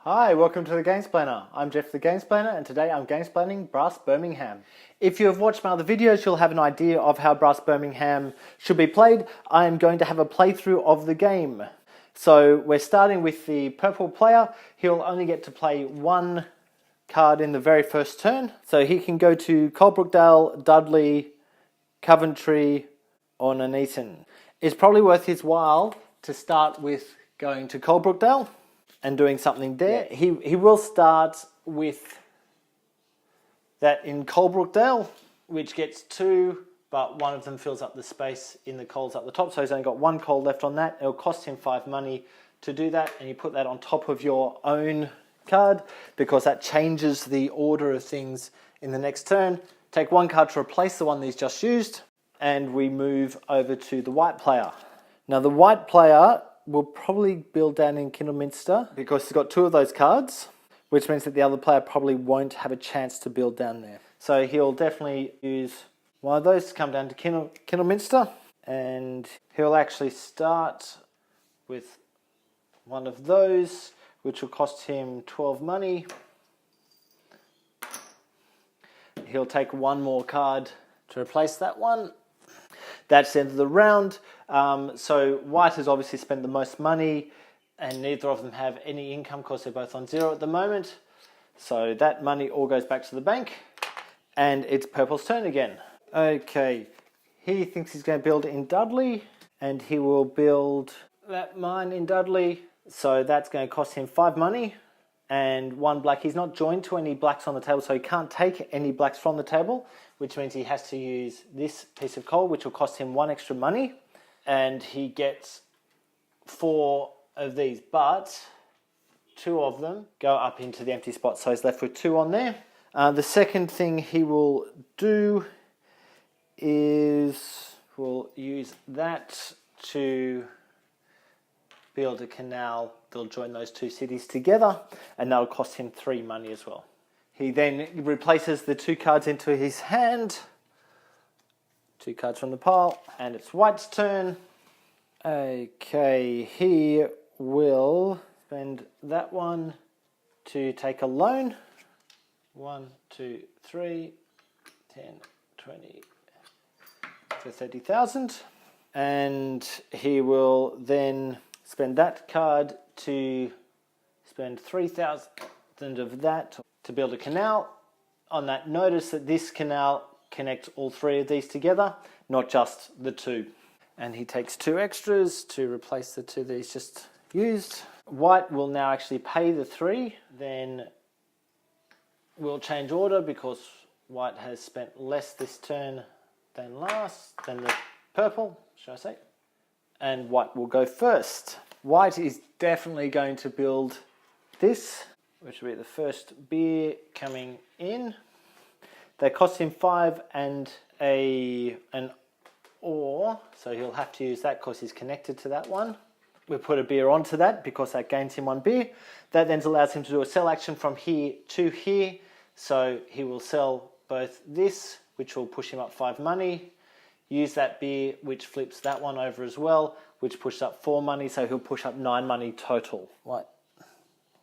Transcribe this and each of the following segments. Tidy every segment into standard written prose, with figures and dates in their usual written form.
Hi, welcome to the Gamesplainer. I'm Jeff the Gamesplainer and today I'm gamesplaining Brass Birmingham. If you have watched my other videos, you'll have an idea of how Brass Birmingham should be played. I am going to have a playthrough of the game. So we're starting with the purple player. He'll only get to play one card in the very first turn. So he can go to Coalbrookdale, Dudley, Coventry or Nuneaton. It's probably worth his while to start with going to Coalbrookdale and doing something there. Yeah. He will start with that in Coalbrookdale, which gets 2, but one of them fills up the space in the coals up the top, so he's only got 1 coal left on that. It'll cost him 5 money to do that, and you put that on top of your own card, because that changes the order of things in the next turn. Take 1 card to replace the one that he's just used, and we move over to the white player. Now the white player will probably build down in Kidderminster because he's got 2 of those cards, which means that the other player probably won't have a chance to build down there. So he'll definitely use one of those to come down to Kidderminster, and he'll actually start with one of those, which will cost him 12 money. He'll take 1 more card to replace that one. That's the end of the round. So white has obviously spent the most money, and neither of them have any income because they're both on 0 at the moment. So that money all goes back to the bank, and it's purple's turn again. Okay, he thinks he's going to build in Dudley, and he will build that mine in Dudley. So that's going to cost him 5 money and 1 black. He's not joined to any blacks on the table, so he can't take any blacks from the table, which means he has to use this piece of coal, which will cost him 1 extra money, and he gets 4 of these, but 2 of them go up into the empty spot, so he's left with 2 on there. The second thing he will do is we'll use that to build a canal. They'll join those 2 cities together, and that'll cost him 3 money as well. He then replaces the 2 cards into his hand. 2 cards from the pile, and it's white's turn. Okay, he will spend that one to take a loan. 1, 2, 3, 10, 20, for 30,000. And he will then spend that card to spend 3,000 of that to build a canal. On that, notice that this canal connects all 3 of these together, not just the 2. And he takes 2 extras to replace the 2 that he's just used. White will now actually pay the 3, then we'll change order because white has spent less this turn than the purple, should I say. And white will go first. White is definitely going to build this, which will be the first beer coming in. They cost him 5 and an ore, so he'll have to use that because he's connected to that one. We put a beer onto that because that gains him 1 beer. That then allows him to do a sell action from here to here. So he will sell both this, which will push him up 5 money. Use that beer, which flips that one over as well, which pushes up 4 money, so he'll push up 9 money total. What?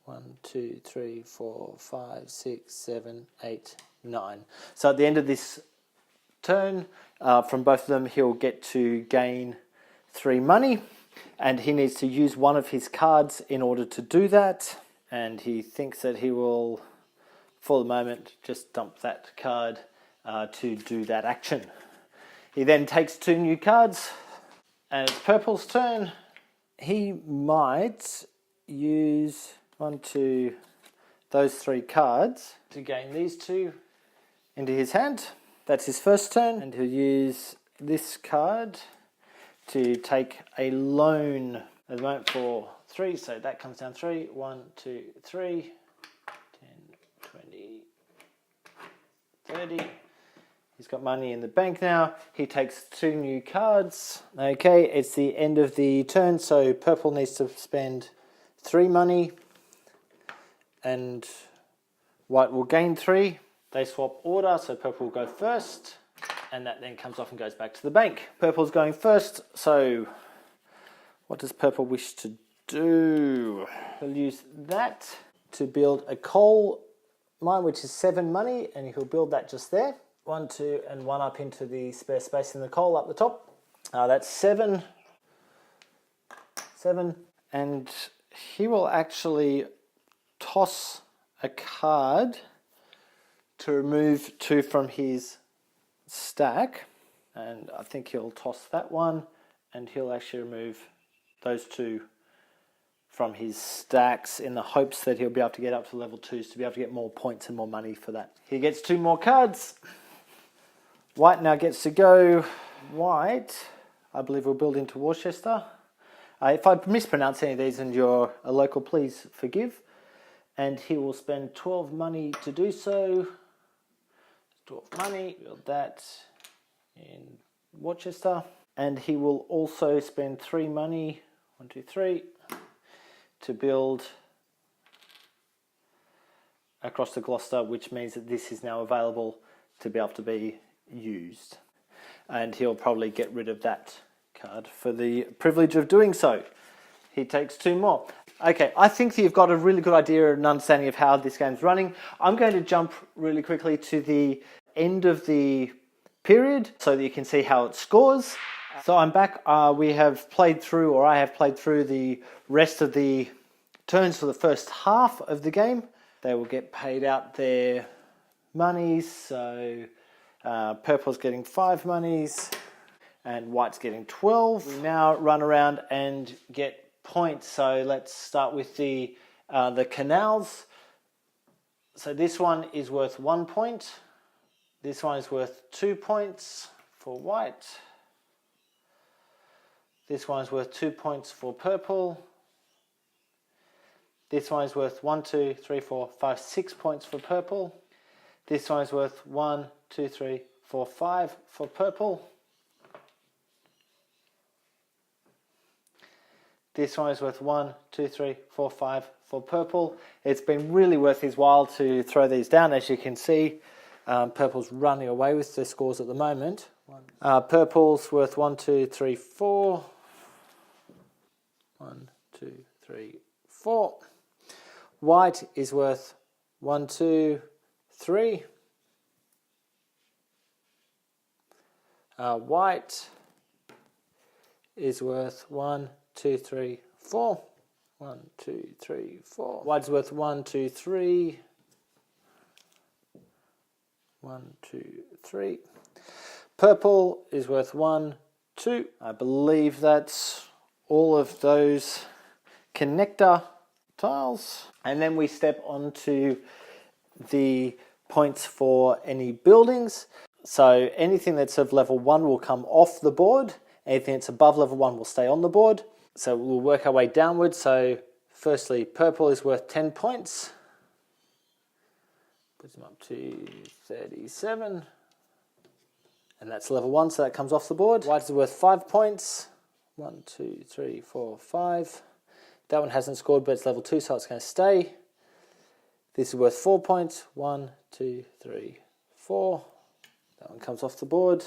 1, 2, 3, 4, 5, 6, 7, 8, 9. So at the end of this turn, from both of them, he'll get to gain 3 money, and he needs to use one of his cards in order to do that. And he thinks that he will, for the moment, just dump that card to do that action. He then takes 2 new cards, and it's purple's turn. He might use those 3 cards to gain these 2 into his hand. That's his first turn, and he'll use this card to take a loan at the moment for 3, so that comes down 3. 1, 2, 3, 10, 20, 30. He's got money in the bank now. He takes 2 new cards. Okay, it's the end of the turn, so purple needs to spend 3 money, and white will gain 3. They swap order, so purple will go first, and that then comes off and goes back to the bank. Purple's going first, so what does purple wish to do? We'll use that to build a coal mine, which is 7 money, and he'll build that just there. 1, 2, and 1 up into the spare space in the coal up the top. That's 7. 7. And he will actually toss a card to remove 2 from his stack. And I think he'll toss that one, and he'll actually remove those 2 from his stacks in the hopes that he'll be able to get up to level 2s to be able to get more points and more money for that. He gets 2 more cards. White now gets to go. White, I believe, will build into Worcester. If I mispronounce any of these and you're a local, please forgive. And he will spend 12 money to do so. 12 money, build that in Worcester. And he will also spend 3 money, 1, 2, 3, to build across to Gloucester, which means that this is now available to be able to be used. And he'll probably get rid of that card for the privilege of doing so. He takes 2 more. Okay, I think that you've got a really good idea and understanding of how this game's running. I'm going to jump really quickly to the end of the period so that you can see how it scores. So I'm back. We have played through, or I have played through the rest of the turns for the first half of the game. They will get paid out their monies. So purple's getting 5 monies and white's getting 12. We now run around and get points. So let's start with the canals. So this one is worth 1 point. This one is worth 2 points for white. This one is worth 2 points for purple. This one is worth 1, 2, 3, 4, 5, 6 points for purple. This one is worth 1, 2, 3, 4, 5 for purple. This one is worth 1, 2, 3, 4, 5 for purple. It's been really worth his while to throw these down. As you can see, purple's running away with the scores at the moment. Purple's worth 1, 2, 3, 4. 1, 2, 3, 4. White is worth 1, 2, 3. White is worth 1, 2, 3, 4. 1, 2, 3, 4. White's worth 1, 2, 3. 1, 2, 3. Purple is worth 1, 2. I believe that's all of those connector tiles. And then we step on to the points for any buildings. So anything that's of level 1 will come off the board. Anything that's above level 1 will stay on the board. So we'll work our way downwards. So firstly, purple is worth 10 points. Puts them up to 37. And that's level 1, so that comes off the board. White is worth 5 points. 1, 2, 3, 4, 5. That one hasn't scored, but it's level 2, so it's going to stay. This is worth 4 points. 1, 2, 3, 4. That one comes off the board.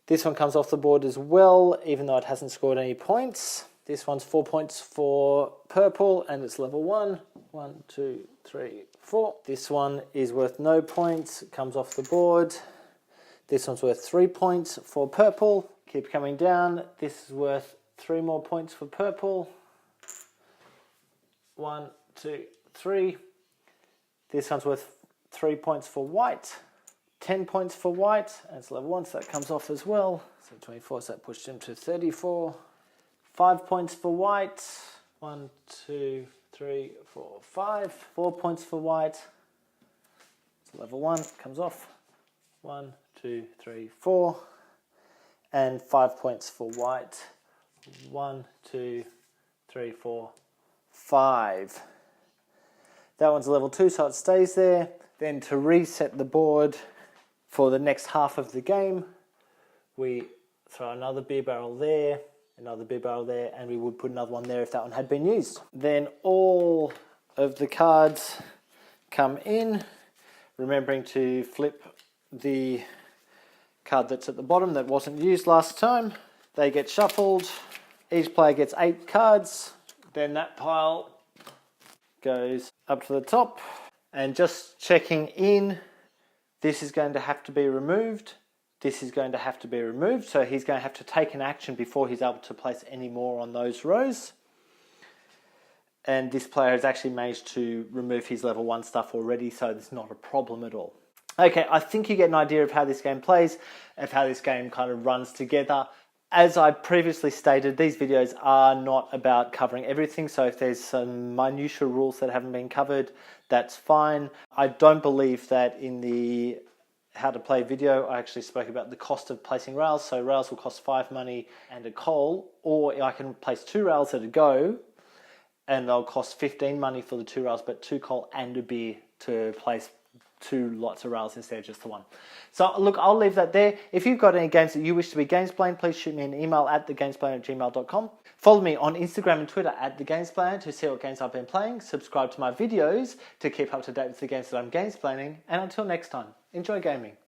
This one comes off the board as well, even though it hasn't scored any points. This one's 4 points for purple, and it's level 1. 1, 2, 3, 4. This one is worth no points. It comes off the board. This one's worth 3 points for purple. Keep coming down. This is worth 3 more points for purple. 1, 2, 3. This one's worth 3 points for white. 10 points for white. And it's level 1, so that comes off as well. So 24, so that pushed him to 34. 5 points for white. 1, 2, 3, 4, 5. 4 points for white. It's level 1, comes off. 1, 2, 3, 4. And 5 points for white. 1, 2, 3, 4, 5. That one's level 2, so it stays there. Then to reset the board for the next half of the game, we throw another beer barrel there, another beer barrel there, and we would put another one there if that one had been used. Then all of the cards come in, remembering to flip the card that's at the bottom that wasn't used last time. They get shuffled. Each player gets 8 cards. Then that pile goes up to the top. And just checking in, this is going to have to be removed. This is going to have to be removed. So he's going to have to take an action before he's able to place any more on those rows. And this player has actually managed to remove his level 1 stuff already, so it's not a problem at all. Okay, I think you get an idea of how this game plays, of how this game kind of runs together. As I previously stated, these videos are not about covering everything, so if there's some minutiae rules that haven't been covered, that's fine. I don't believe that in the how to play video, I actually spoke about the cost of placing rails. So rails will cost 5 money and a coal, or I can place 2 rails at a go, and they'll cost 15 money for the 2 rails, but 2 coal and a beer to place 2 lots of rails instead of just the 1. So look, I'll leave that there. If you've got any games that you wish to be Gamesplayed, please shoot me an email at thegamesplainer@gmail.com. Follow me on Instagram and Twitter at thegamesplainer to see what games I've been playing. Subscribe to my videos to keep up to date with the games that I'm gamesplaining. And until next time, enjoy gaming.